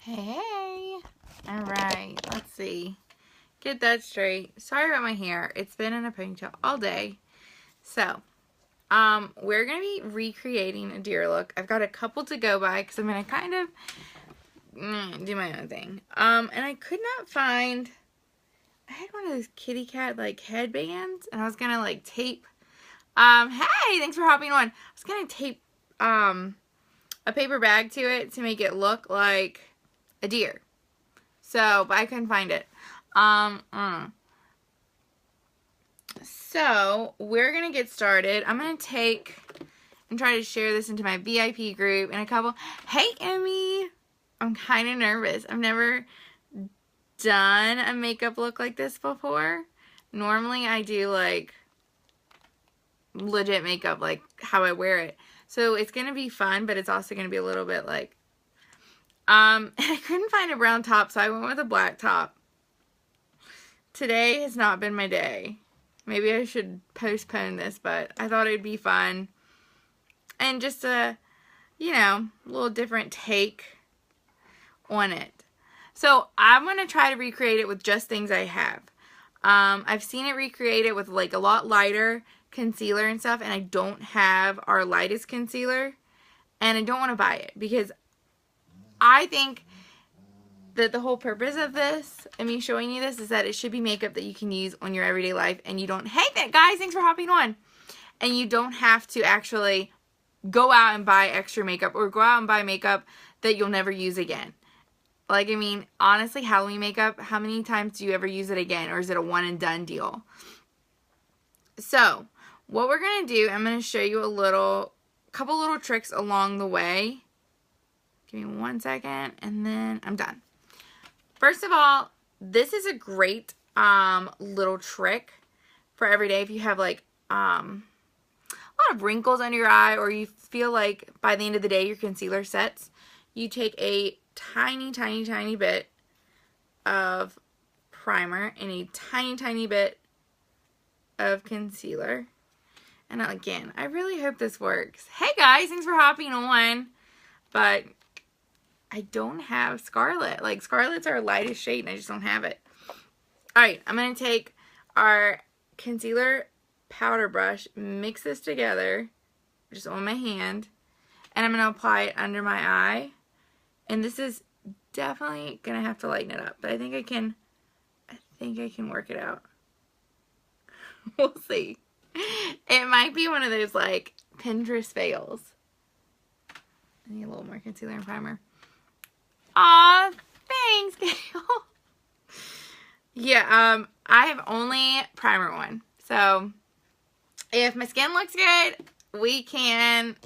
Hey. All right. Let's see. Get that straight. Sorry about my hair. It's been in a ponytail all day. So, we're going to be recreating a deer look. I've got a couple to go by because I'm going to kind of do my own thing. And I could not find, I had one of those kitty cat like headbands and I was going to like tape, hey, thanks for hopping on. I was going to tape, a paper bag to it to make it look like a deer. So, but I couldn't find it. So, we're going to get started. I'm going to take and try to share this into my VIP group in a couple. Hey, Emmy! I'm kind of nervous. I've never done a makeup look like this before. Normally, I do, like, legit makeup, like, how I wear it. So, it's going to be fun, but it's also going to be a little bit, like, I couldn't find a brown top, so I went with a black top. Today has not been my day. Maybe I should postpone this, but I thought it'd be fun. And just a, you know, little different take on it. So I'm going to try to recreate it with just things I have. I've seen it recreated with like a lot lighter concealer and stuff, and I don't have our lightest concealer. And I don't want to buy it because I think that the whole purpose of this, and me showing you this, is that it should be makeup that you can use on your everyday life, and you don't, hey guys, thanks for hopping on, and you don't have to actually go out and buy extra makeup, or go out and buy makeup that you'll never use again. Like, I mean, honestly, Halloween makeup, how many times do you ever use it again, or is it a one and done deal? So, what we're going to do, I'm going to show you a couple little tricks along the way. Give me 1 second, and then I'm done. First of all, this is a great little trick for every day if you have like a lot of wrinkles under your eye, or you feel like by the end of the day your concealer sets. You take a tiny bit of primer and a tiny bit of concealer. And again, I really hope this works. Hey guys, thanks for hopping on. But I don't have Scarlet. Like, Scarlet's our lightest shade, and I just don't have it. Alright, I'm going to take our concealer powder brush, mix this together, just on my hand, and I'm going to apply it under my eye. And this is definitely going to have to lighten it up, but I think I can work it out. We'll see. It might be one of those, like, Pinterest fails. I need a little more concealer and primer. Aw, thanks, Gail. Yeah, I have only primer on. So, if my skin looks good, we can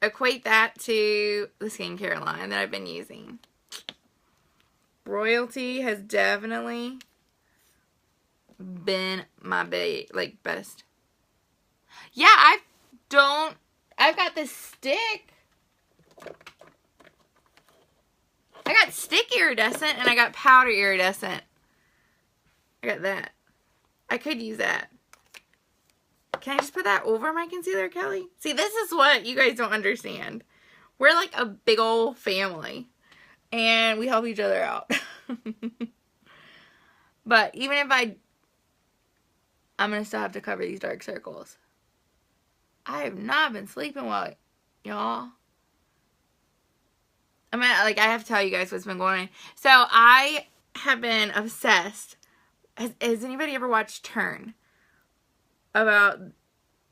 equate that to the skincare line that I've been using. Royalty has definitely been my best. Yeah, I've got this stick. I got stick iridescent and I got powder iridescent. I got that. I could use that. Can I just put that over my concealer, Kelly? See, this is what you guys don't understand. We're like a big old family. And we help each other out. But even if I'm going to still have to cover these dark circles. I have not been sleeping well, y'all. I mean, like, I have to tell you guys what's been going on. So, I have been obsessed. Has anybody ever watched Turn? About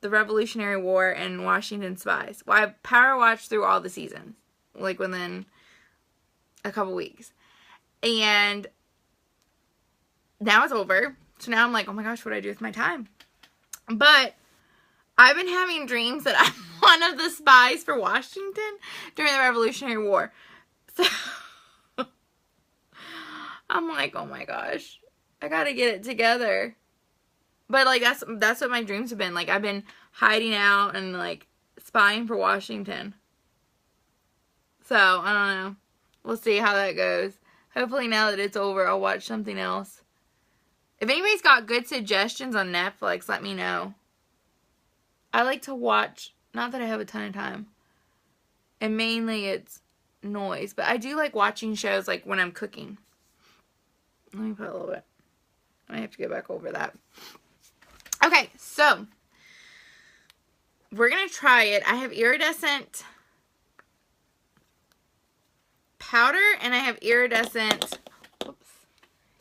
the Revolutionary War and Washington spies. Well, I power watched through all the seasons. Like, within a couple weeks. And now it's over. So now I'm like, oh my gosh, what do I do with my time? But I've been having dreams that I'm one of the spies for Washington during the Revolutionary War. So I'm like, oh my gosh, I gotta get it together. But like that's what my dreams have been. Like, I've been hiding out and like spying for Washington. So I don't know. We'll see how that goes. Hopefully now that it's over, I'll watch something else. If anybody's got good suggestions on Netflix, let me know. I like to watch, not that I have a ton of time. And mainly it's noise. But I do like watching shows like when I'm cooking. Let me put a little bit. I have to go back over that. Okay, so we're going to try it. I have iridescent powder and I have iridescent, whoops,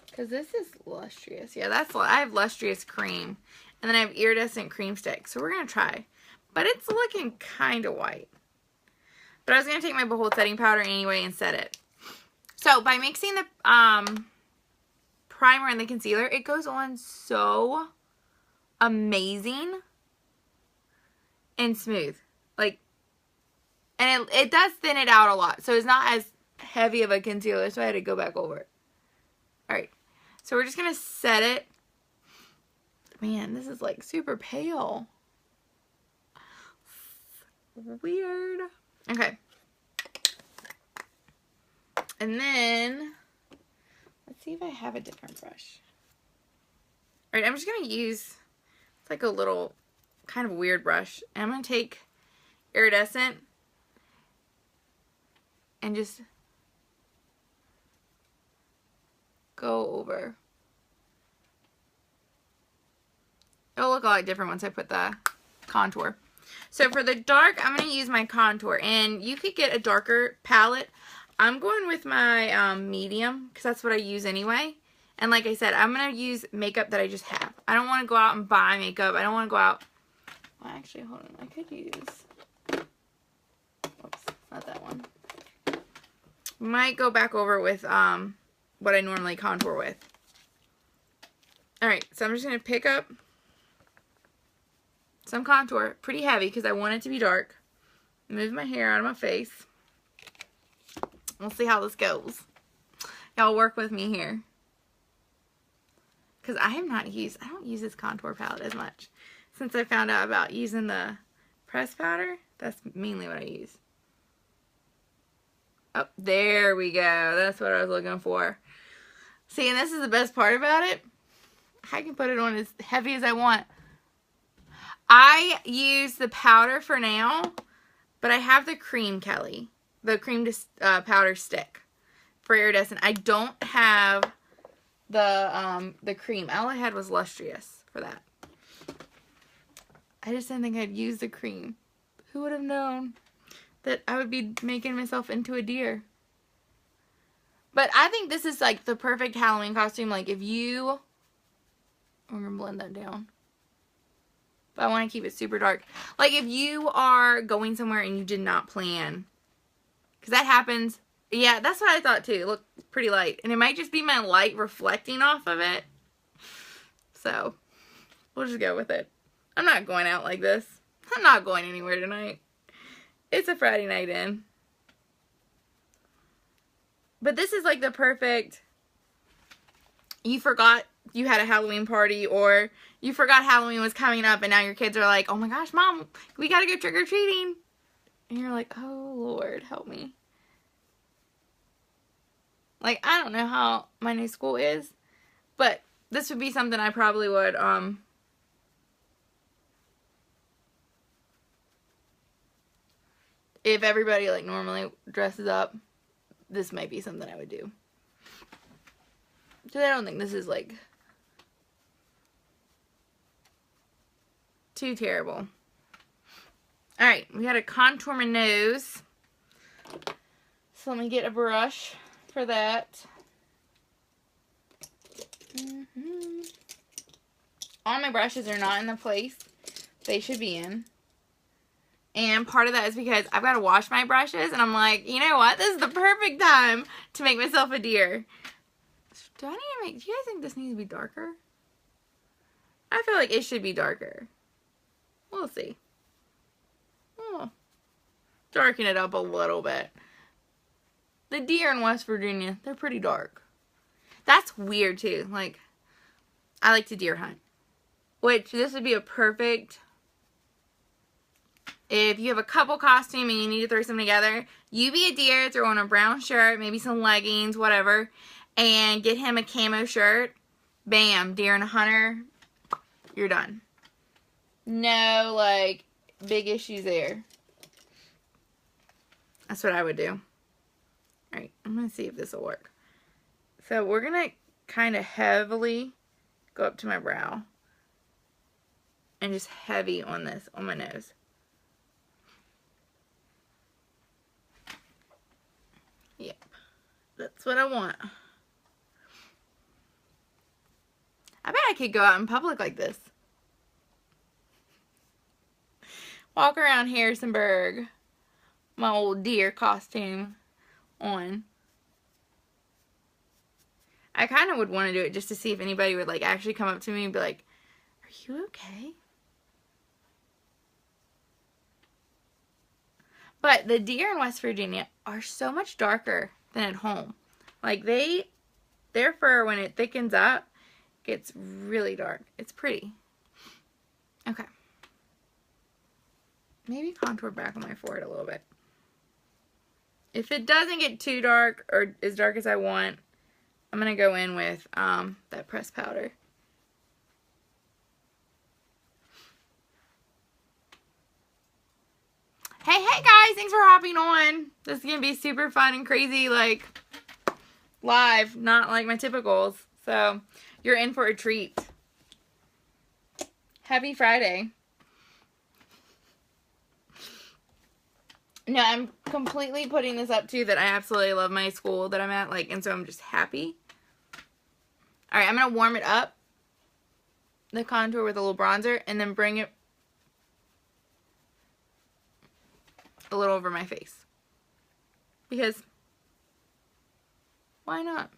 because this is lustrous. Yeah, I have lustrous cream. And then I have iridescent cream stick. So we're going to try. But it's looking kind of white. But I was going to take my Behold setting powder anyway and set it. So by mixing the primer and the concealer, it goes on so amazing and smooth. Like, and it does thin it out a lot. So it's not as heavy of a concealer. So I had to go back over it. Alright. So we're just going to set it. Man, this is like super pale. Weird. Okay. And then, let's see if I have a different brush. Alright, I'm just going to use, it's like a little kind of weird brush. And I'm going to take iridescent and just go over. It'll look a lot different once I put the contour. So for the dark, I'm going to use my contour. And you could get a darker palette. I'm going with my medium because that's what I use anyway. And like I said, I'm going to use makeup that I just have. I don't want to go out and buy makeup. I don't want to go out. Well, actually, hold on. I could use. Oops, not that one. Might go back over with what I normally contour with. Alright, so I'm just going to pick up some contour, pretty heavy because I want it to be dark. Move my hair out of my face. We'll see how this goes. Y'all work with me here. Because I don't use this contour palette as much. Since I found out about using the pressed powder, that's mainly what I use. Oh, there we go. That's what I was looking for. See, and this is the best part about it. I can put it on as heavy as I want. I use the powder for now, but I have the cream, Kelly. The cream powder stick for iridescent. I don't have the cream. All I had was lustrous for that. I just didn't think I'd use the cream. Who would have known that I would be making myself into a deer? But I think this is like the perfect Halloween costume. Like if you... I'm going to blend that down. But I want to keep it super dark. Like if you are going somewhere and you did not plan. Because that happens. Yeah, that's what I thought too. It looked pretty light. And it might just be my light reflecting off of it. So, we'll just go with it. I'm not going out like this. I'm not going anywhere tonight. It's a Friday night in. But this is like the perfect... You forgot you had a Halloween party, or you forgot Halloween was coming up and now your kids are like, oh my gosh, Mom, we gotta go trick-or-treating. And you're like, oh Lord, help me. Like, I don't know how my new school is, but this would be something I probably would, if everybody like normally dresses up, this might be something I would do. So I don't think this is like too terrible. Alright, we gotta contour my nose. So let me get a brush for that. All my brushes are not in the place they should be in. And part of that is because I've got to wash my brushes. And I'm like, you know what? This is the perfect time to make myself a deer. Do you guys think this needs to be darker? I feel like it should be darker. We'll see. Oh, darken it up a little bit. The deer in West Virginia, they're pretty dark. That's weird too. Like, I like to deer hunt. Which, this would be a perfect... If you have a couple costume and you need to throw some together, you be a deer, throw on a brown shirt, maybe some leggings, whatever, and get him a camo shirt. Bam, deer and a hunter, you're done. No, like, big issues there. That's what I would do. Alright, I'm going to see if this will work. So we're going to kind of heavily go up to my brow. And just heavy on this, on my nose. Yep. That's what I want. I bet I could go out in public like this. Walk around Harrisonburg. My old deer costume on. I kind of would want to do it just to see if anybody would like actually come up to me and be like, "Are you okay?" But the deer in West Virginia are so much darker than at home. Like their fur, when it thickens up, gets really dark. It's pretty. Okay. Maybe contour back on my forehead a little bit. If it doesn't get too dark or as dark as I want, I'm going to go in with that pressed powder. Hey guys, thanks for hopping on. This is going to be super fun and crazy, like live, not like my typicals. So you're in for a treat. Happy Friday. No, I'm completely putting this up to that I absolutely love my school that I'm at, like, and so I'm just happy. Alright, I'm going to warm it up, the contour with a little bronzer, and then bring it a little over my face. Because, why not?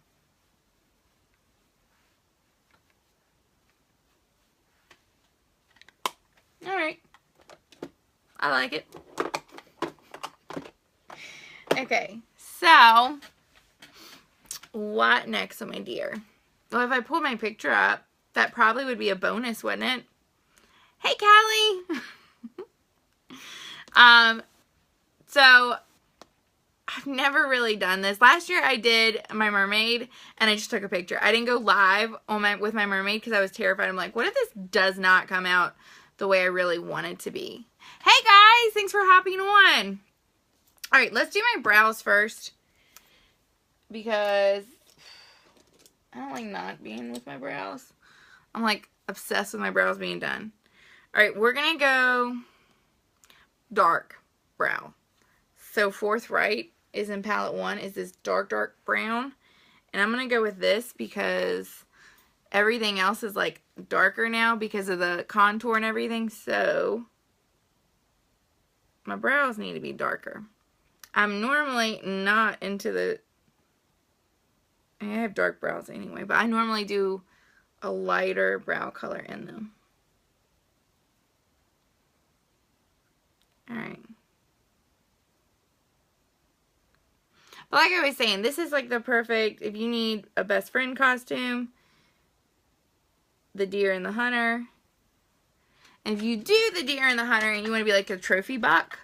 Alright. I like it. Okay, so what next on my deer? Well, if I pulled my picture up, that probably would be a bonus, wouldn't it? Hey, Callie! So I've never really done this. Last year I did my mermaid and I just took a picture. I didn't go live on with my mermaid because I was terrified. I'm like, what if this does not come out the way I really want it to be? Hey guys, thanks for hopping on. All right, let's do my brows first because I don't like not being with my brows. I'm like obsessed with my brows being done. All right, we're going to go dark brow. So Forthright is in palette 1 is this dark brown. And I'm going to go with this because everything else is like darker now because of the contour and everything. So my brows need to be darker. I'm normally not into the, I have dark brows anyway, but I normally do a lighter brow color in them. Alright. But like I was saying, this is like the perfect, if you need a best friend costume, the deer and the hunter. And if you do the deer and the hunter and you want to be like a trophy buck,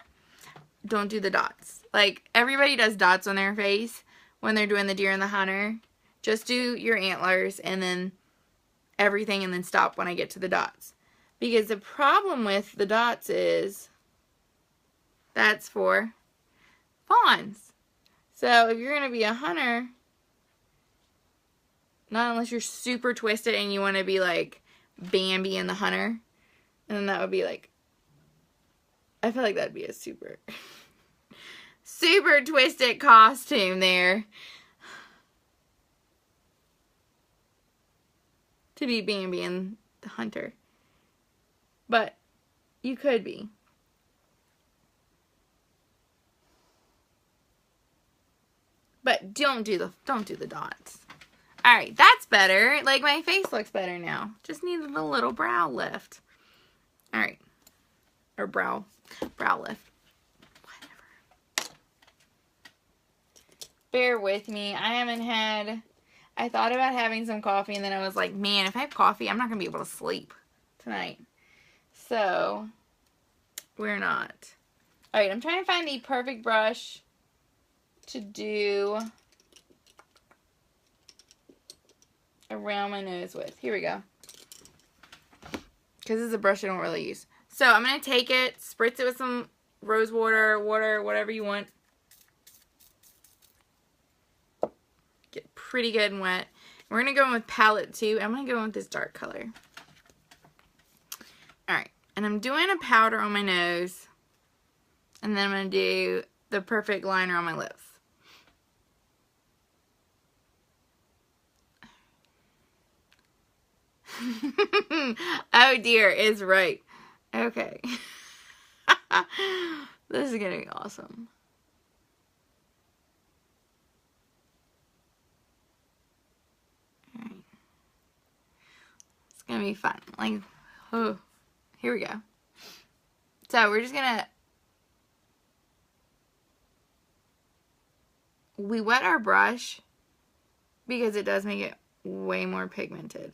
don't do the dots. Like, everybody does dots on their face when they're doing the deer and the hunter. Just do your antlers and then everything and then stop when I get to the dots. Because the problem with the dots is that's for fawns. So if you're going to be a hunter, not unless you're super twisted and you want to be like Bambi and the hunter. And then that would be like, I feel like that'd be a super twisted costume there. To be Bambi and the hunter. But you could be. But don't do the dots. Alright, that's better. Like, my face looks better now. Just needed a little brow lift. Alright. Or brow lift. Whatever. Bear with me. I thought about having some coffee and then I was like, man, if I have coffee, I'm not going to be able to sleep tonight. So, we're not. Alright, I'm trying to find the perfect brush to do around my nose with. Here we go. Because this is a brush I don't really use. So I'm going to take it, spritz it with some rose water, whatever you want. pretty good and wet. We're going to go in with palette 2. I'm going to go in with this dark color. Alright. And I'm doing a powder on my nose. And then I'm going to do the perfect liner on my lips. Oh dear, it's right. Okay. This is going to be awesome. Alright. It's going to be fun. Like, oh, here we go. So we're just going to, we wet our brush because it does make it way more pigmented.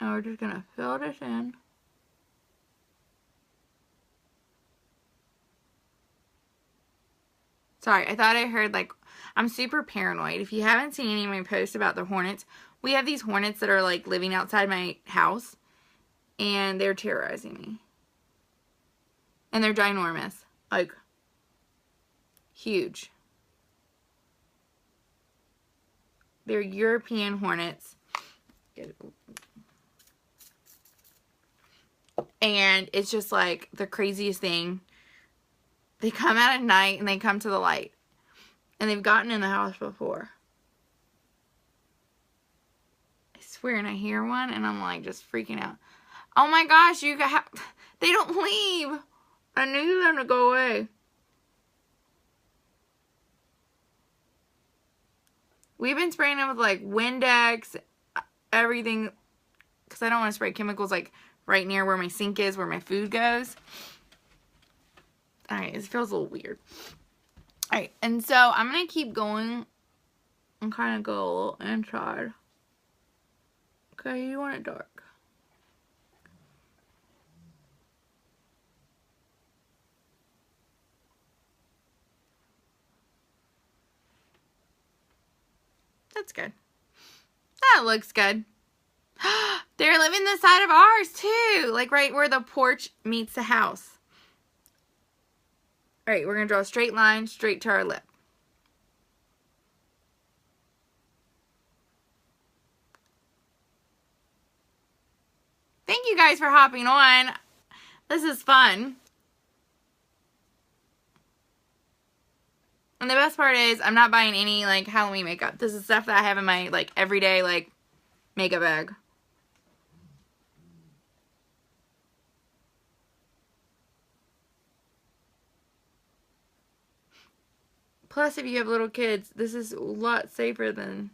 And we're just going to fill this in. Sorry, I thought I heard, like, I'm super paranoid. If you haven't seen any of my posts about the hornets, we have these hornets that are, like, living outside my house. And they're terrorizing me. And they're ginormous. Like, huge. They're European hornets. And it's just like the craziest thing. They come out at night and they come to the light. And they've gotten in the house before. I swear, and I hear one and I'm like just freaking out. Oh my gosh, you got, they don't leave. I need them to go away. We've been spraying them with like Windex, everything, because I don't want to spray chemicals like right near where my sink is, where my food goes. Alright, it feels a little weird. Alright, and so I'm going to keep going and kind of go a little inside. Okay, you want it dark. That's good. That looks good. They're living the side of ours too. Like right where the porch meets the house. Alright, we're going to draw a straight line straight to our lip. Thank you guys for hopping on. This is fun. And the best part is I'm not buying any like Halloween makeup. This is stuff that I have in my like everyday like makeup bag. Plus, if you have little kids, this is a lot safer than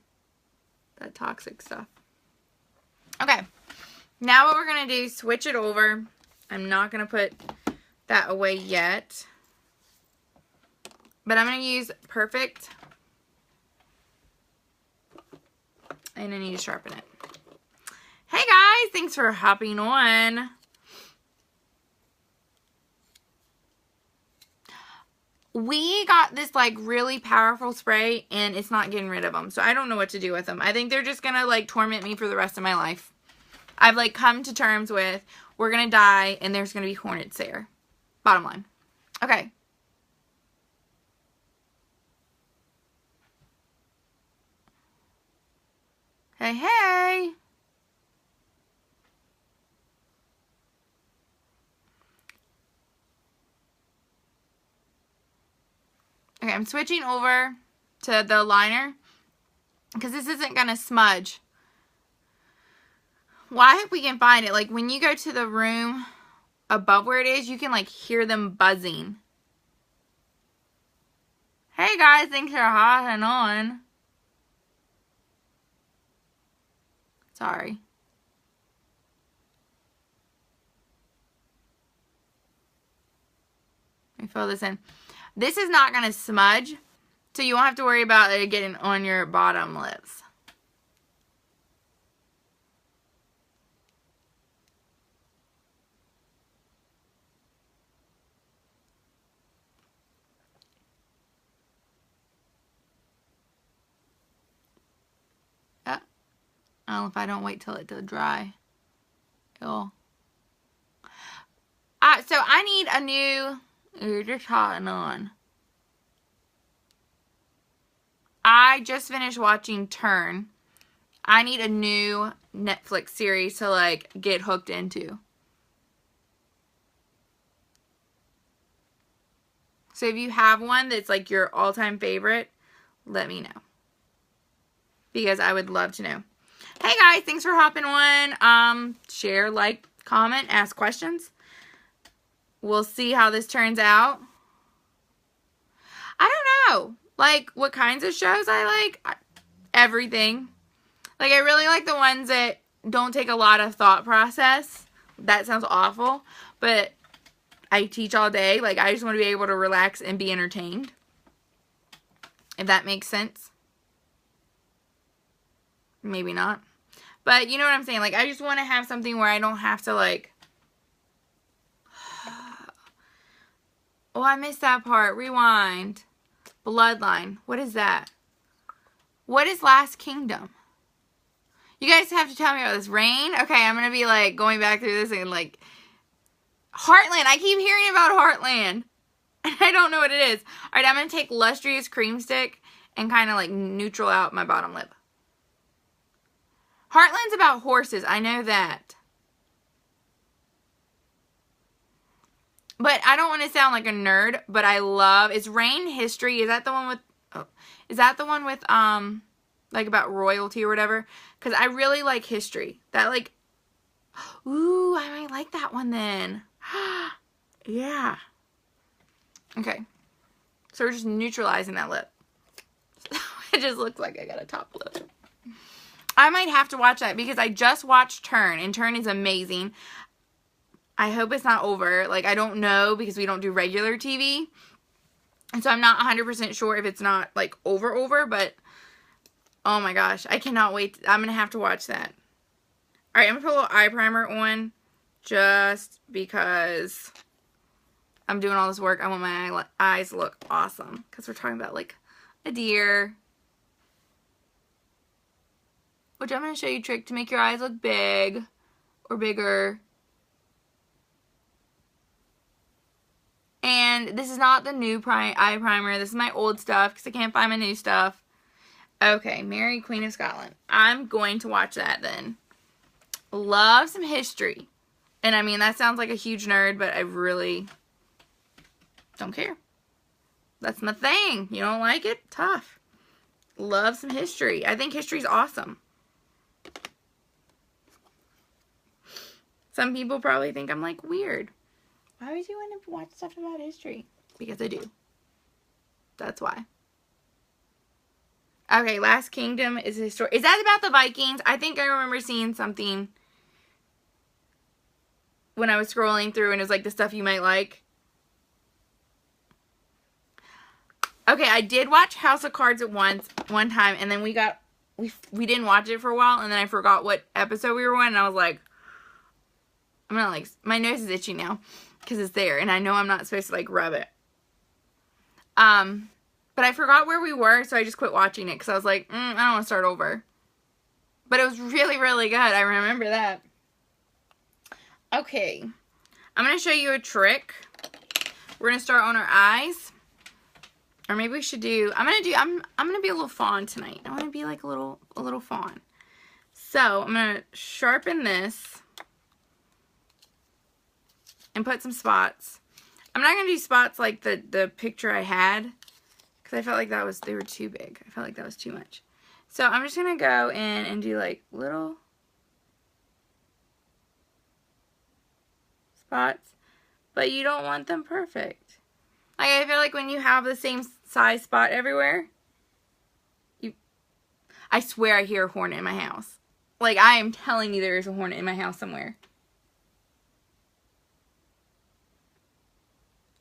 that toxic stuff. Okay. Now what we're going to do, switch it over. I'm not going to put that away yet. But I'm going to use Perfect. And I need to sharpen it. Hey guys, thanks for hopping on. We got this like really powerful spray and it's not getting rid of them. So I don't know what to do with them. I think they're just going to like torment me for the rest of my life. I've like come to terms with we're going to die and there's going to be hornets there. Bottom line. Okay. Hey, hey. Okay, I'm switching over to the liner because this isn't going to smudge. Well, I hope we can find it. Like, when you go to the room above where it is, you can, like, hear them buzzing. Hey, guys. Thanks for hopping on. Sorry. Let me fill this in. This is not going to smudge, so you won't have to worry about it getting on your bottom lips. I don't know if I don't wait till it to dry. It'll... so I need a new You're just hotting on. I just finished watching Turn. I need a new Netflix series to, like, get hooked into. So if you have one that's, like, your all-time favorite, let me know. Because I would love to know. Hey, guys. Thanks for hopping on. Share, like, comment, ask questions. We'll see how this turns out. I don't know. Like, what kinds of shows I like? Everything. Like, I really like the ones that don't take a lot of thought process. That sounds awful. But I teach all day. Like, I just want to be able to relax and be entertained. If that makes sense. Maybe not. But you know what I'm saying? Like, I just want to have something where I don't have to, like... Oh, I missed that part. Rewind. Bloodline. What is that? What is Last Kingdom? You guys have to tell me about this. Rain? Okay, I'm going to be, like, going back through this and, like... Heartland. I keep hearing about Heartland. And I don't know what it is. Alright, I'm going to take Lustrous Cream Stick and kind of, like, neutral out my bottom lip. Heartland's about horses. I know that. But I don't want to sound like a nerd, but I love... Is Rain History? Is that the one with... Oh, is that the one with, like, about royalty or whatever? Because I really like history. That, like... Ooh, I might like that one then. Yeah. Okay. So we're just neutralizing that lip. It just looks like I got a top lip. I might have to watch that because I just watched Turn, and Turn is amazing. I hope it's not over. Like, I don't know because we don't do regular TV. And so I'm not 100% sure if it's not, like, over, but oh my gosh. I cannot wait. I'm going to have to watch that. Alright, I'm going to put a little eye primer on just because I'm doing all this work. I want my eyes to look awesome because we're talking about, like, a deer. Which I'm going to show you a trick to make your eyes look big or bigger. And this is not the new eye primer. This is my old stuff because I can't find my new stuff. Okay, Mary, Queen of Scotland. I'm going to watch that then. Love some history. And I mean, that sounds like a huge nerd, but I really don't care. That's my thing. You don't like it? Tough. Love some history. I think history's awesome. Some people probably think I'm, like, weird. Why would you want to watch stuff about history? Because I do. That's why. Okay, Last Kingdom is a story. Is that about the Vikings? I think I remember seeing something when I was scrolling through and it was like the stuff you might like. Okay, I did watch House of Cards at one time, and then we didn't watch it for a while, and then I forgot what episode we were on, and I was like, I'm not like, my nose is itchy now because it's there, and I know I'm not supposed to, like, rub it. But I forgot where we were, so I just quit watching it because I was like, I don't want to start over. But it was really, really good. I remember that. Okay. I'm going to show you a trick. We're going to start on our eyes. Or maybe we should do, I'm going to be a little fawn tonight. I want to be like a little fawn. So, I'm going to sharpen this and put some spots. I'm not going to do spots like the picture I had because I felt like they were too big. I felt like that was too much. So, I'm just going to go in and do like little spots, but you don't want them perfect. Like, I feel like when you have the same size spot everywhere, I swear I hear a hornet in my house. Like, I am telling you there is a hornet in my house somewhere.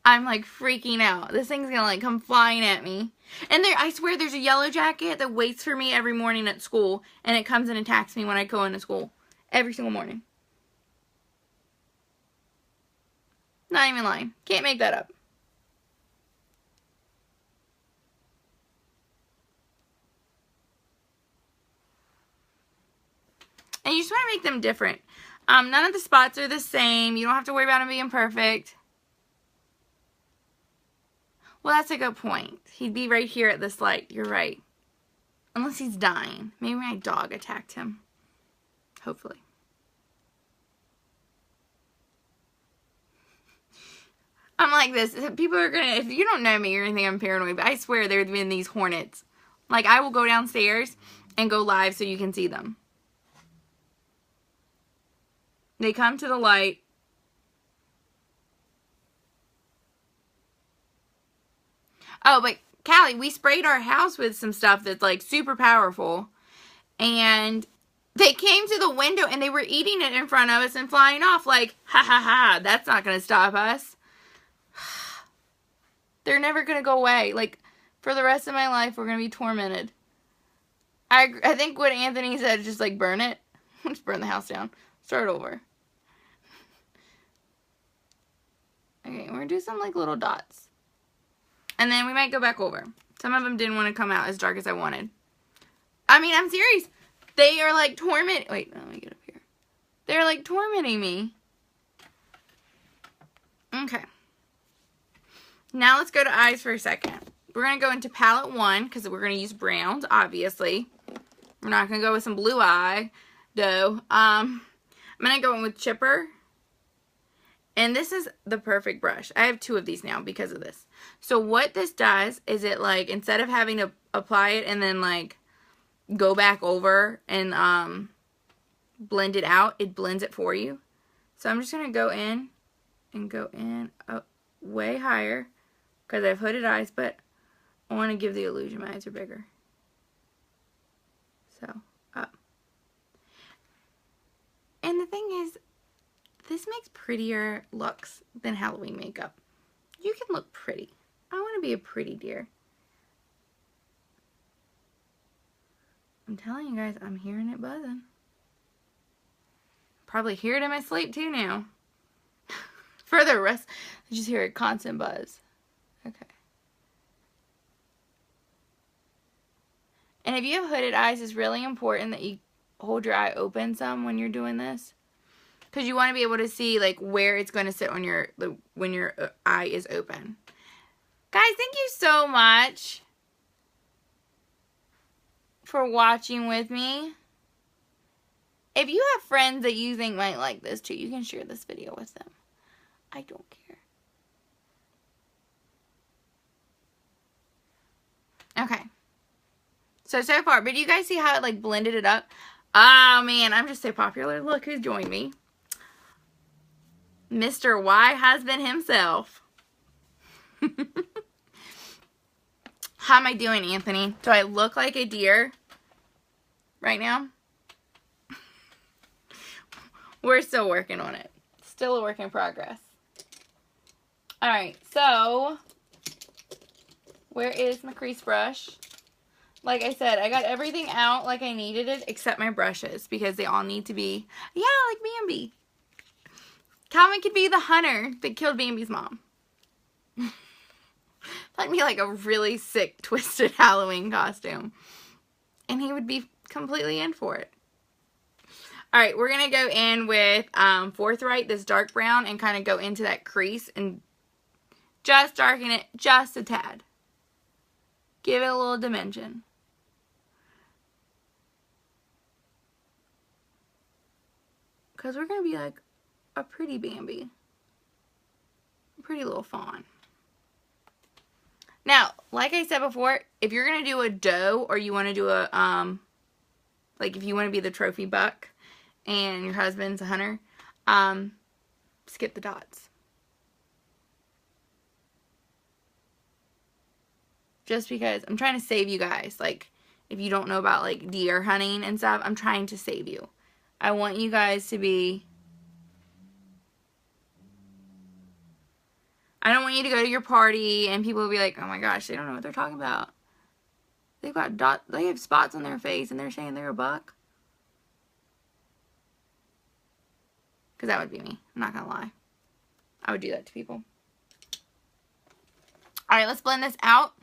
I'm, like, freaking out. This thing's gonna, like, come flying at me. And I swear there's a yellow jacket that waits for me every morning at school, and it comes and attacks me when I go into school. Every single morning. Not even lying. Can't make that up. And you just want to make them different. None of the spots are the same. You don't have to worry about them being perfect. Well, that's a good point. He'd be right here at this light. You're right. Unless he's dying. Maybe my dog attacked him. Hopefully. I'm like this. People are gonna, if you don't know me, you're gonna think I'm paranoid, but I swear there have been these hornets. Like, I will go downstairs and go live so you can see them. They come to the light. Oh, but Callie, we sprayed our house with some stuff that's like super powerful. And they came to the window and they were eating it in front of us and flying off like, ha ha ha, that's not going to stop us. They're never going to go away. Like, for the rest of my life, we're going to be tormented. I think what Anthony said is just like, burn it. Just burn the house down. Start over. Okay, we're going to do some like little dots. And then we might go back over. Some of them didn't want to come out as dark as I wanted. I mean, I'm serious. They are like tormenting. Wait, let me get up here. They're like tormenting me. Okay. Now let's go to eyes for a second. We're going to go into palette 1 because we're going to use browns, obviously. We're not going to go with some blue eye, though. I'm going to go in with chipper. And this is the perfect brush. I have 2 of these now because of this. So what this does is it like, instead of having to apply it and then like go back over and blend it out, it blends it for you. So I'm just going to go in and go in way higher because I have hooded eyes, but I want to give the illusion my eyes are bigger. So up. And the thing is, this makes prettier looks than Halloween makeup. You can look pretty. I want to be a pretty deer. I'm telling you guys, I'm hearing it buzzing. Probably hear it in my sleep too now. For the rest, I just hear a constant buzz. Okay. And if you have hooded eyes, it's really important that you hold your eye open some when you're doing this. Because you want to be able to see like where it's going to sit on your when your eye is open. Guys, thank you so much for watching with me. If you have friends that you think might like this too, you can share this video with them. I don't care. Okay. So far, but do you guys see how it like blended it up? Oh man, I'm just so popular. Look who's joined me. Mr. Y husband himself. How am I doing, Anthony? Do I look like a deer right now? We're still working on it. Still a work in progress. Alright, so where is my crease brush? Like I said, I got everything out like I needed it except my brushes because they all need to be, yeah, like Bambi. Calvin could be the hunter that killed Bambi's mom. That'd be like a really sick, twisted Halloween costume. And he would be completely in for it. Alright, we're going to go in with Forthright, this dark brown, and kind of go into that crease and just darken it just a tad. Give it a little dimension. Because we're going to be like a pretty Bambi. A pretty little fawn. Now, like I said before, if you're going to do a doe or you want to do a, like if you want to be the trophy buck and your husband's a hunter, skip the dots. Just because I'm trying to save you guys. Like, if you don't know about like deer hunting and stuff, I'm trying to save you. I want you guys to be... I don't want you to go to your party and people will be like, oh my gosh, they don't know what they're talking about. They've got they have spots on their face and they're saying they're a buck. Because that would be me. I'm not going to lie. I would do that to people. Alright, let's blend this out.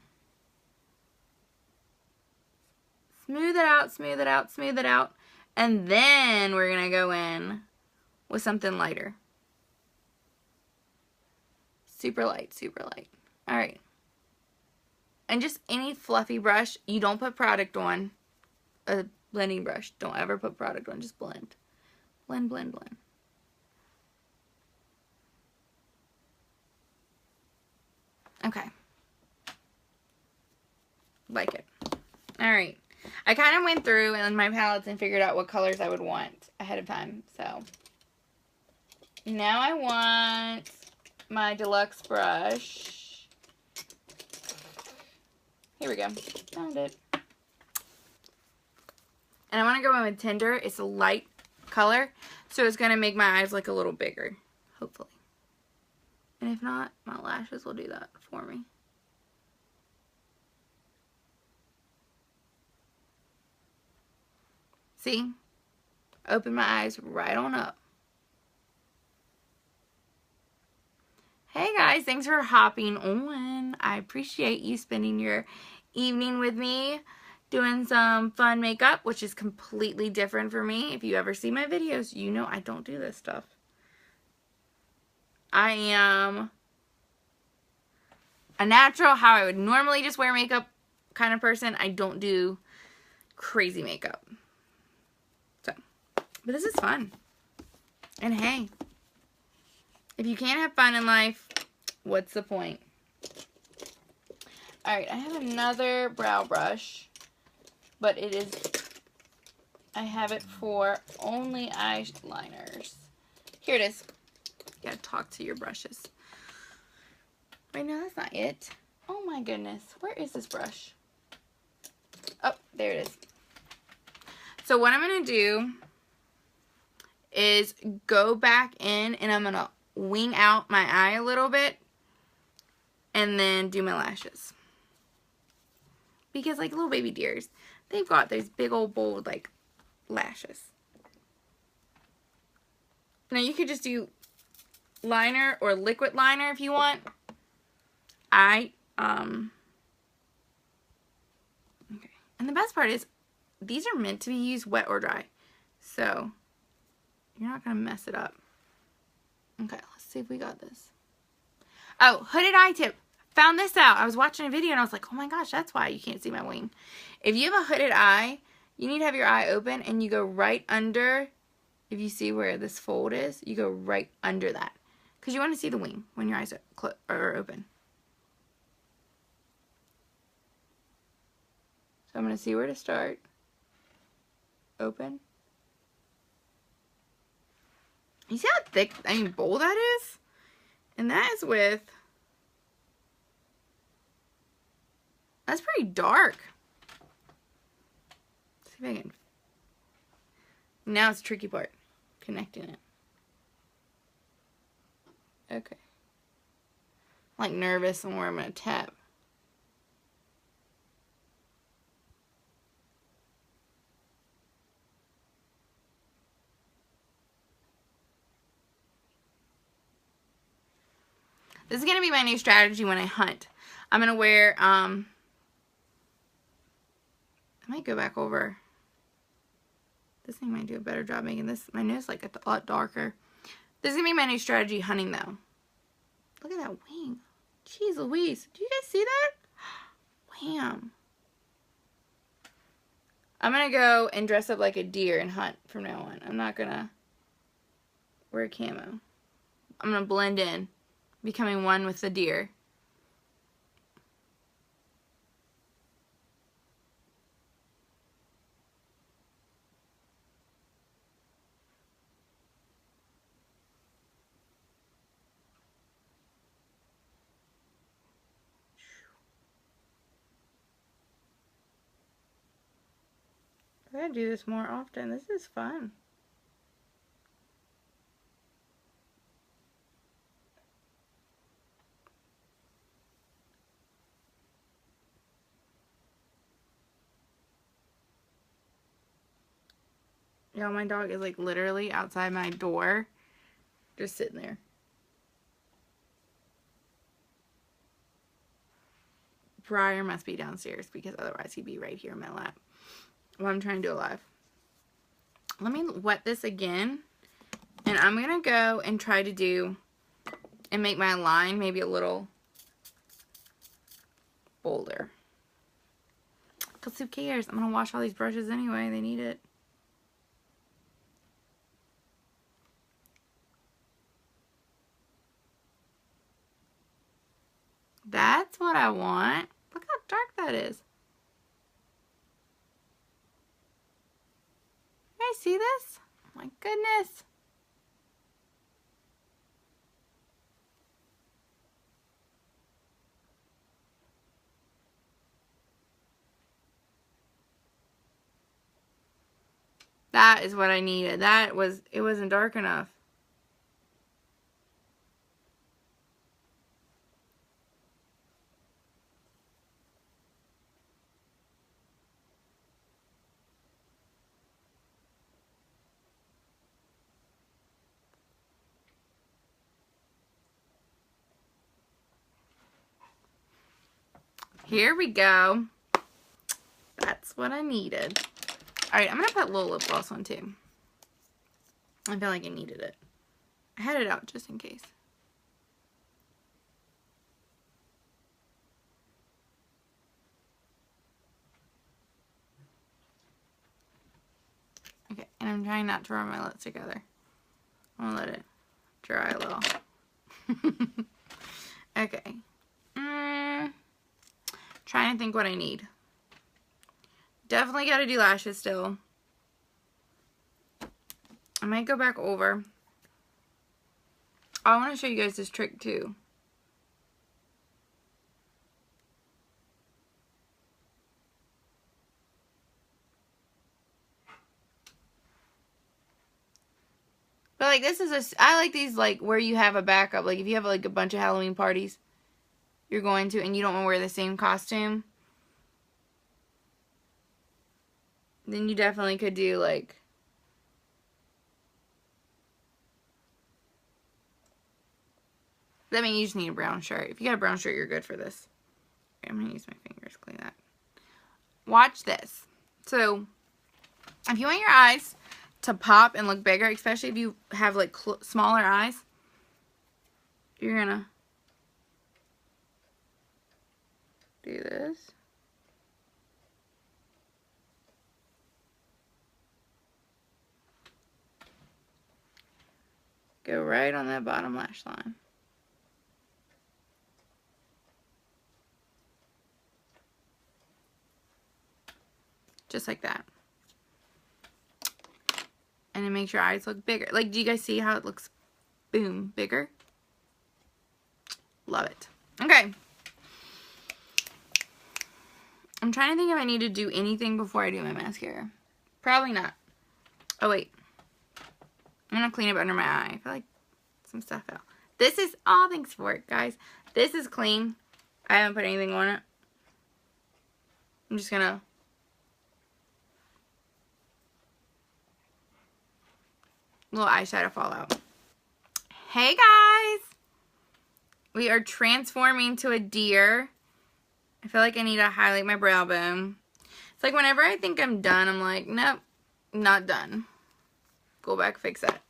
Smooth it out, smooth it out, smooth it out. And then we're going to go in with something lighter. Super light, super light. Alright. and just any fluffy brush. You don't put product on a blending brush. Don't ever put product on. Just blend. Blend, blend, blend. Okay. Like it. Alright. I kind of went through in my palettes and figured out what colors I would want ahead of time. So, now I want my deluxe brush. Here we go. Found it. And I want to go in with Tinder. It's a light color, so it's going to make my eyes look a little bigger, hopefully. And if not, my lashes will do that for me. See? Open my eyes right on up. Hey guys, thanks for hopping on. I appreciate you spending your evening with me doing some fun makeup, which is completely different for me. If you ever see my videos, you know I don't do this stuff. I am a natural, how I would normally just wear makeup kind of person. I don't do crazy makeup. So, but this is fun. And hey, if you can't have fun in life, what's the point? Alright, I have another brow brush, but I have it for only eyeliners. Here it is. You gotta talk to your brushes. Wait, no, that's not it. Oh my goodness. Where is this brush? Oh, there it is. So what I'm gonna do is go back in and I'm gonna wing out my eye a little bit and then do my lashes. Because like little baby deers, they've got those big old bold like lashes. Now you could just do liner or liquid liner if you want. Okay. And the best part is these are meant to be used wet or dry. So you're not gonna mess it up. Okay, let's see if we got this. Oh, hooded eye tip. Found this out. I was watching a video and I was like, oh my gosh, that's why you can't see my wing. If you have a hooded eye, you need to have your eye open and you go right under, if you see where this fold is, you go right under that. Because you want to see the wing when your eyes are open. So I'm going to see where to start. Open. You see how thick, bold that is? And that is with, that's pretty dark. Let's see if I can, now it's the tricky part, connecting it. Okay. I'm like nervous on where I'm going to tap. This is going to be my new strategy when I hunt. I'm going to wear, I might go back over. This thing might do a better job making this, my nose like a lot darker. This is going to be my new strategy hunting though. Look at that wing. Jeez Louise. Do you guys see that? Wham. I'm going to go and dress up like a deer and hunt from now on. I'm not going to wear camo. I'm going to blend in, becoming one with the deer. I gotta do this more often. This is fun. Y'all, my dog is like literally outside my door, just sitting there. Briar must be downstairs because otherwise he'd be right here in my lap while I'm trying to do a live. Let me wet this again, and I'm gonna go and try to do and make my line maybe a little bolder. Because who cares? I'm going to wash all these brushes anyway. They need it. That's what I want. Look how dark that is. You guys see this? Oh my goodness. That is what I needed. It wasn't dark enough. Here we go. That's what I needed. Alright, I'm going to put a little lip gloss on too. I feel like I needed it. I had it out just in case. Okay, and I'm trying not to rub my lips together. I'm going to let it dry a little. Okay. Trying to think what I need. Definitely got to do lashes still. I might go back over. I want to show you guys this trick too. But like this is I like these like where you have a backup. Like if you have like a bunch of Halloween parties you're going to and you don't want to wear the same costume, then you definitely could do like that. Means you just need a brown shirt. If you got a brown shirt, you're good for this. Okay, I'm gonna use my fingers to clean that. Watch this. So if you want your eyes to pop and look bigger, especially if you have like smaller eyes, you're gonna do this. Go right on that bottom lash line. Just like that. And it makes your eyes look bigger. Like, do you guys see how it looks, boom, bigger? Love it. Okay. I'm trying to think if I need to do anything before I do my mascara. Probably not. Oh, wait. I'm going to clean up under my eye. I feel like some stuff fell. This is, oh, thanks for it, guys. This is clean. I haven't put anything on it. I'm just going to little eyeshadow fallout. Hey guys! We are transforming to a deer. I feel like I need to highlight my brow bone. It's like whenever I think I'm done, I'm like, nope, not done. Go back, fix that.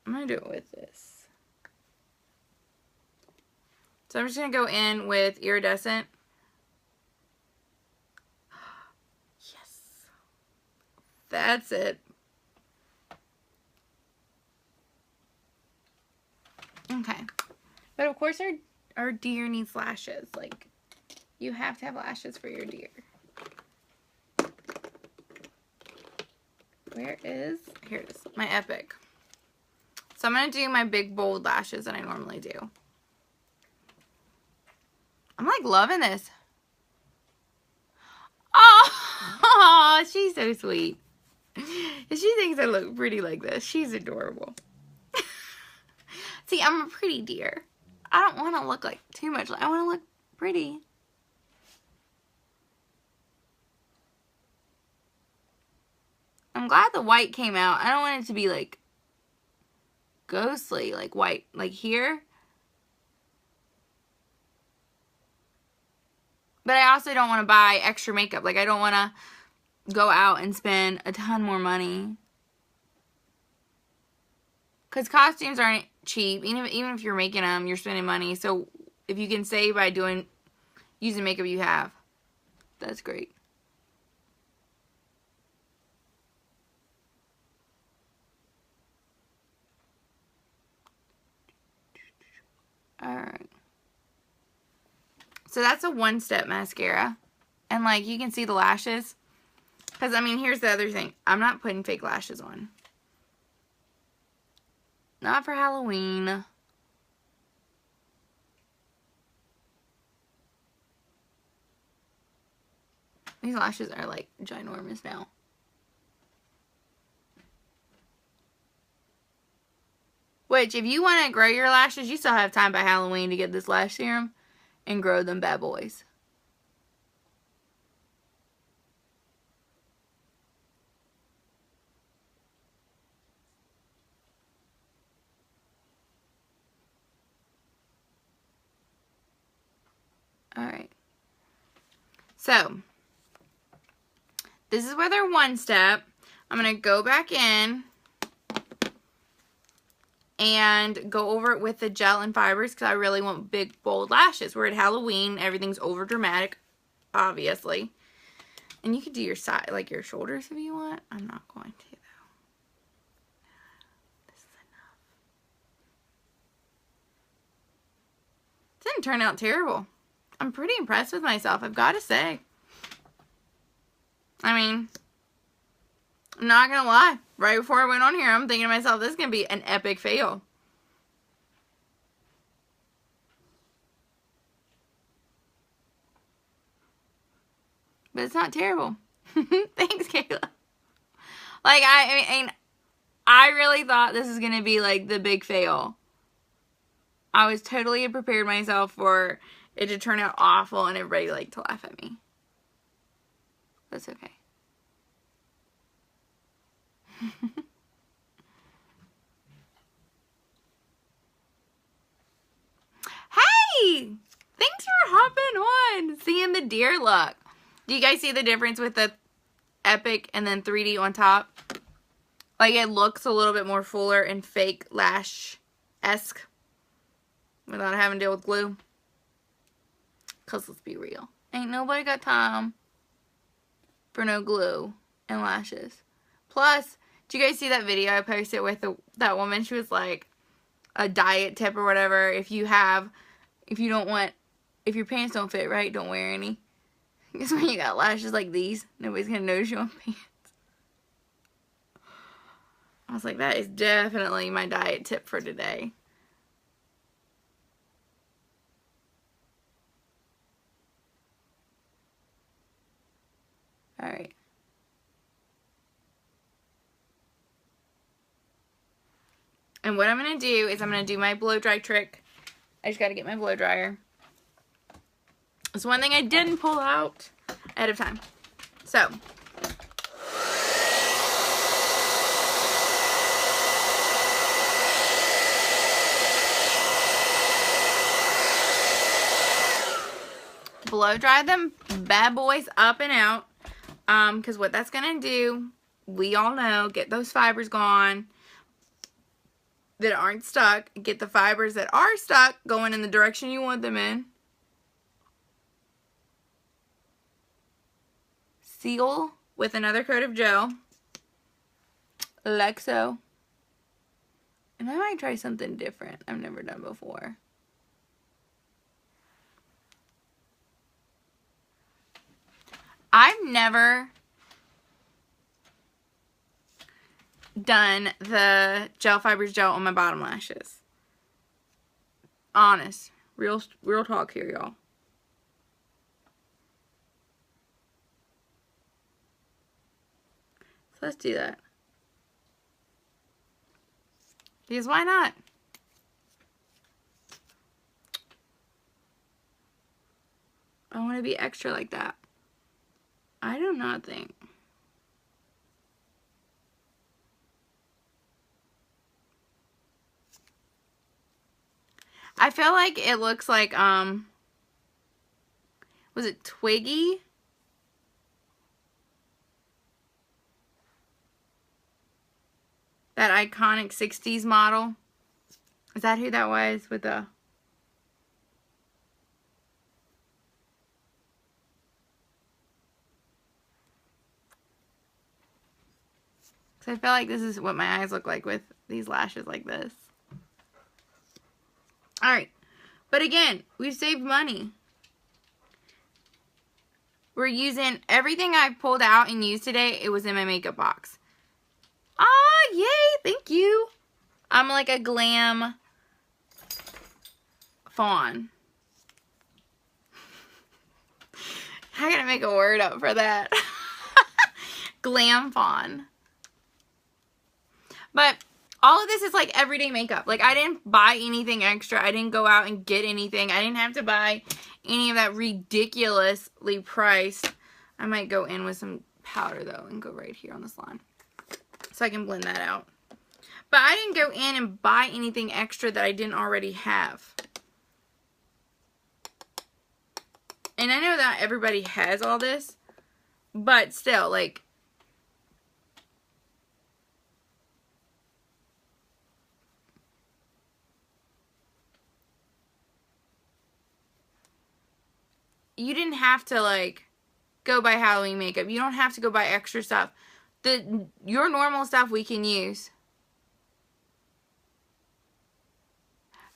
I'm going to do it with this. So I'm just going to go in with iridescent. Yes. That's it. Okay. But of course our deer needs lashes. Like, you have to have lashes for your deer. Here it is. My Epic. So I'm going to do my big bold lashes that I normally do. I'm like loving this. Oh, she's so sweet. She thinks I look pretty like this. She's adorable. See, I'm a pretty deer. I don't want to look like too much. I want to look pretty. I'm glad the white came out. I don't want it to be like ghostly, like white, like here. But I also don't want to buy extra makeup. Like, I don't want to go out and spend a ton more money. Because costumes aren't cheap. Even if you're making them, you're spending money. So if you can save by using makeup you have, that's great. Alright. So that's a one-step mascara. And like, you can see the lashes. Because, I mean, here's the other thing. I'm not putting fake lashes on. Not for Halloween. These lashes are like ginormous now. Which, if you want to grow your lashes, you still have time by Halloween to get this lash serum and grow them bad boys. Alright. So, this is where they're one step. I'm going to go back in and go over it with the gel and fibers because I really want big, bold lashes. We're at Halloween. Everything's over dramatic, obviously. And you could do your side, like your shoulders if you want. I'm not going to, though. This is enough. Didn't turn out terrible. I'm pretty impressed with myself, I've got to say. I mean, I'm not going to lie. Right before I went on here, I'm thinking to myself, this is going to be an epic fail. But it's not terrible. Thanks, Kayla. Like, I mean, I really thought this was going to be, like, the big fail. I was totally prepared myself for it to turn out awful and everybody, like, to laugh at me. That's okay. Hey! Thanks for hopping on! Seeing the deer look. Do you guys see the difference with the Epic and then 3D on top? Like, it looks a little bit more fuller and fake lash-esque without having to deal with glue. Because let's be real. Ain't nobody got time for no glue and lashes. Plus, did you guys see that video I posted with that woman? She was like, a diet tip or whatever. If your pants don't fit right, don't wear any. Because when you got lashes like these, nobody's going to notice you on pants. I was like, that is definitely my diet tip for today. Alright. And what I'm going to do is I'm going to do my blow dry trick. I just got to get my blow dryer. It's one thing I didn't pull out ahead of time. So. Blow dry them bad boys up and out. Because what that's going to do, we all know, get those fibers gone that aren't stuck. Get the fibers that are stuck going in the direction you want them in. Seal with another coat of gel. Like so. And I might try something different I've never done before. I've never done the gel fibers gel on my bottom lashes. Honest. Real talk here, y'all. So let's do that. Because why not? I want to be extra like that. I do not think. I feel like it looks like, was it Twiggy? That iconic 60s model. Is that who that was with the... I feel like this is what my eyes look like with these lashes like this. Alright. But again, we saved money. We're using everything I pulled out and used today. It was in my makeup box. Ah, yay. Thank you. I'm like a glam fawn. I gotta make a word up for that. Glam fawn. But all of this is like everyday makeup. Like I didn't buy anything extra. I didn't go out and get anything. I didn't have to buy any of that ridiculously priced. I might go in with some powder though and go right here on this line so I can blend that out. But I didn't go in and buy anything extra that I didn't already have. And I know that everybody has all this, but still, like, you didn't have to, like, go buy Halloween makeup. You don't have to go buy extra stuff. Your normal stuff we can use.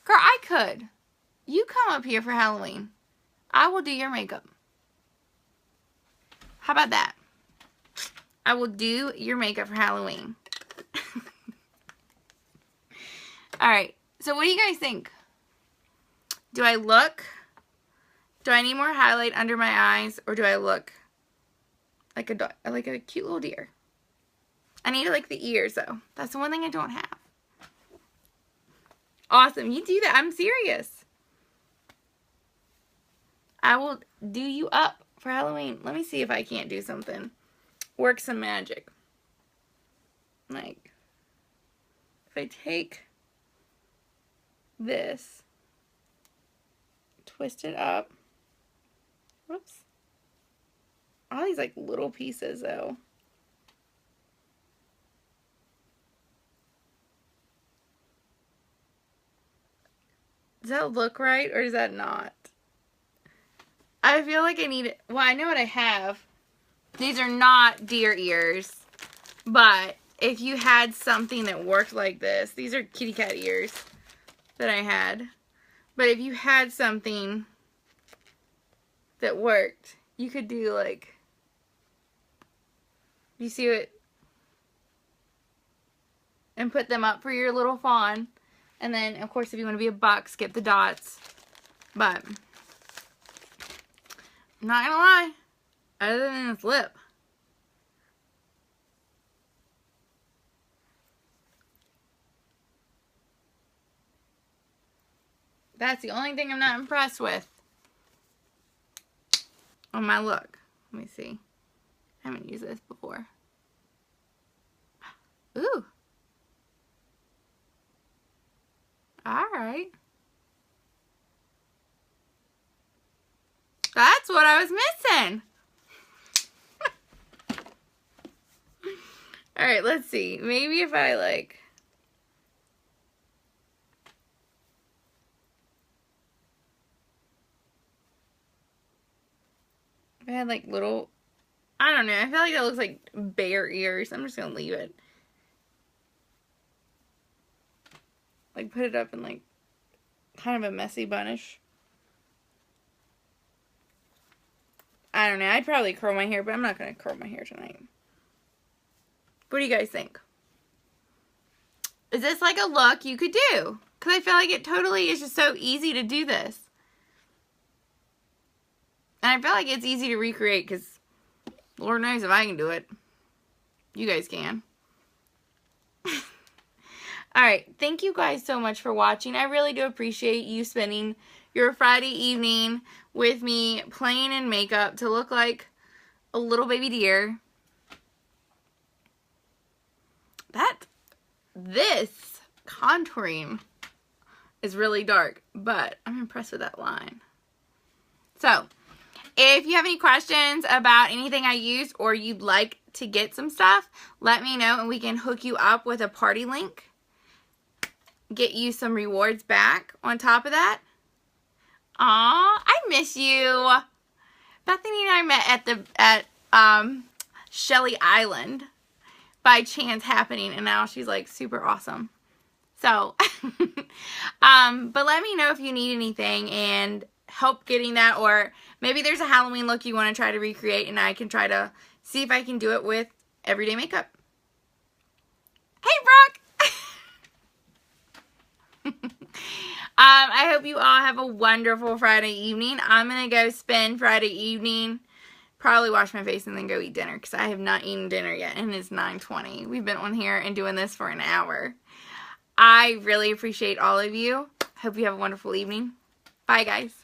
Girl, I could. You come up here for Halloween. I will do your makeup. How about that? I will do your makeup for Halloween. Alright, so what do you guys think? Do I need more highlight under my eyes, or do I look like a cute little deer? I need like the ears though. That's the one thing I don't have. Awesome, you do that. I'm serious. I will do you up for Halloween. Let me see if I can't do something. Work some magic. Like, if I take this, twist it up. Whoops. All these like little pieces though. Does that look right or does that not? I feel like I need it. Well, I know what I have. These are not deer ears. But if you had something that worked like this. These are kitty cat ears that I had. But if you had something that worked, you could do like... You see it? And put them up for your little fawn. And then, of course, if you want to be a buck, skip the dots. But... I'm not gonna lie, other than this lip. That's the only thing I'm not impressed with on my look. Let me see. I haven't used this before. Ooh. Alright. That's what I was missing. Alright, let's see. Maybe if I like... If I had like little... I don't know. I feel like that looks like bear ears. I'm just going to leave it. Like put it up in like kind of a messy bunish. I don't know. I'd probably curl my hair, but I'm not going to curl my hair tonight. What do you guys think? Is this like a look you could do? Because I feel like it totally is just so easy to do this. And I feel like it's easy to recreate because Lord knows if I can do it. You guys can. Alright, thank you guys so much for watching. I really do appreciate you spending your Friday evening with me playing in makeup to look like a little baby deer. This contouring is really dark, but I'm impressed with that line. So, if you have any questions about anything I used or you'd like to get some stuff, let me know and we can hook you up with a party link. Get you some rewards back on top of that. Aw, I miss you. Bethany and I met at Shelly Island by chance happening, and now she's like super awesome. So, But let me know if you need anything and help getting that, or maybe there's a Halloween look you want to try to recreate and I can try to see if I can do it with everyday makeup. Hey, Brooke! I hope you all have a wonderful Friday evening. I'm going to go spend Friday evening, probably wash my face and then go eat dinner because I have not eaten dinner yet and it's 9:20. We've been on here and doing this for an hour. I really appreciate all of you. Hope you have a wonderful evening. Bye, guys.